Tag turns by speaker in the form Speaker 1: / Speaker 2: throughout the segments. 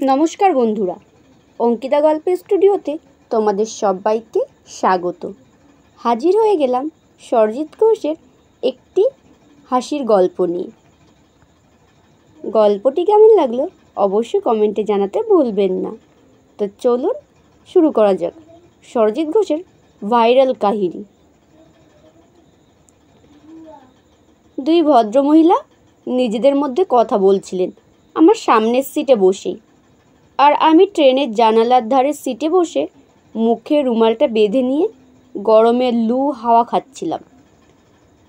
Speaker 1: নমস্কার বন্ধুরা, অঙ্কিতা গল্পের স্টুডিওতে তোমাদের সবাইকে স্বাগত। হাজির হয়ে গেলাম সরজিৎ ঘোষের একটি হাসির গল্প নিয়ে। গল্পটি কেমন লাগলো অবশ্যই কমেন্টে জানাতে ভুলবেন না। তো চলুন শুরু করা যাক সরজিৎ ঘোষের ভাইরাল কাহিনী। দুই ভদ্রমহিলা নিজেদের মধ্যে কথা বলছিলেন আমার সামনের সিটে বসেই, আর আমি ট্রেনের জানালার ধারের সিটে বসে মুখে রুমালটা বেঁধে নিয়ে গরমের লু হাওয়া খাচ্ছিলাম।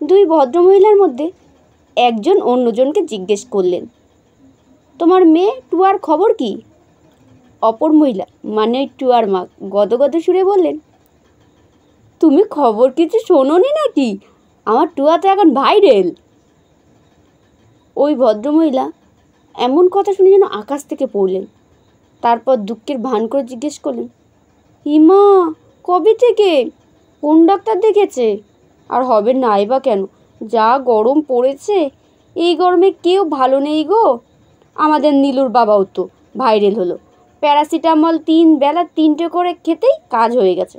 Speaker 1: দুই ভদ্রমহিলার মধ্যে একজন অন্যজনকে জিজ্ঞেস করলেন, তোমার মেয়ে টুয়ার খবর কি? অপর মহিলা মানে টুয়ার মা গদগদ সুরে বললেন, তুমি খবর কিছু শোনোনি নাকি? আমার টুয়া তো এখন ভাইরাল। ওই ভদ্রমহিলা এমন কথা শুনে যেন আকাশ থেকে পড়লেন। তারপর দুঃখের ভান করে জিজ্ঞেস করলেন, হিমা কবে থেকে? কোন ডাক্তার দেখেছে? আর হবে নাই বা কেন, যা গরম পড়েছে, এই গরমে কেউ ভালো নেই গো। আমাদের নীলুর বাবাও তো ভাইরাল হলো, প্যারাসিটামল 3 বেলা 3টে করে খেতেই কাজ হয়ে গেছে।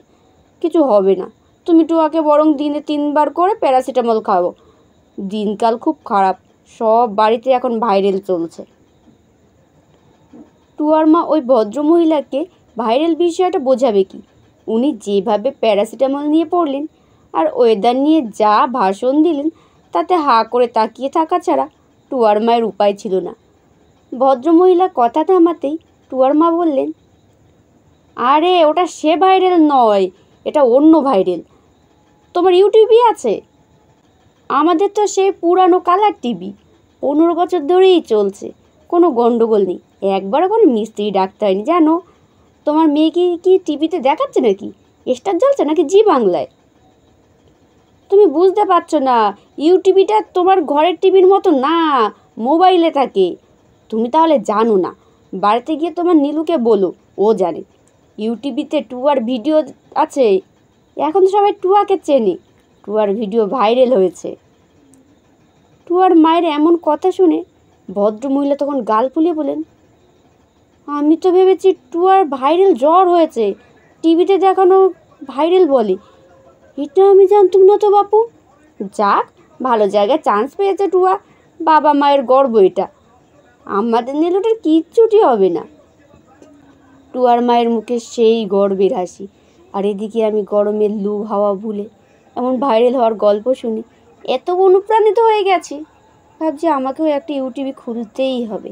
Speaker 1: কিছু হবে না, তুমি টুয়াকে বরং দিনে 3 বার করে প্যারাসিটামল খাও। দিনকাল খুব খারাপ, সব বাড়িতে এখন ভাইরাল চলছে। টুয়ার মা ওই ভদ্রমহিলাকে ভাইরাল বিষয়টা বোঝাবে কি? উনি যেভাবে প্যারাসিটামল নিয়ে পড়লেন আর ওয়েদার নিয়ে যা ভাষণ দিলেন, তাতে হাঁ করে তাকিয়ে থাকা ছাড়া টুয়ার মায়ের উপায় ছিল না। ভদ্রমহিলা কথা থামাতেই টুয়ার মা বললেন, আরে ওটা সে ভাইরাল নয়, এটা অন্য ভাইরাল। তোমার ইউটিউবই আছে? আমাদের তো সে পুরানো কালার টিভি, 15 বছর ধরেই চলছে, কোনো গন্ডগোল নেই, একবারও কোনো মিস্ত্রি ডাকতে হয়নি জানো। তোমার মেয়ে কি টিভিতে দেখাচ্ছে নাকি? স্টার জ্বলছে নাকি জি বাংলায়? তুমি বুঝতে পারছো না, ইউটিভিটা তোমার ঘরের টিভির মতো না, মোবাইলে থাকে। তুমি তাহলে জানো না, বাড়িতে গিয়ে তোমার নীলুকে বলো, ও জানে। ইউটিভিতে টুয়ার ভিডিও আছে, এখন সবাই টুয়াকে চেনে, টুয়ার ভিডিও ভাইরাল হয়েছে। টুয়ার মায়ের এমন কথা শুনে ভদ্রমহিলা তখন গাল ফুলিয়ে বলেন, আমি তো ভেবেছি টুয়ার ভাইরাল জ্বর হয়েছে, টিভিতে দেখানো ভাইরাল বলে। এটা আমি জানতাম না তো বাপু। যাক, ভালো জায়গায় চান্স পেয়েছে টুয়া, বাবা মায়ের গর্ব এটা। আমাদের নীলুটার কিচ্ছুটি হবে না। টুয়ার মায়ের মুখে সেই গর্বের হাসি, আর এদিকে আমি গরমের লু হাওয়া ভুলে এমন ভাইরাল হওয়ার গল্প শুনি এত অনুপ্রাণিত হয়ে গেছি, ভাবছি আমাকেও একটা ইউটিউবে খুলতেই হবে।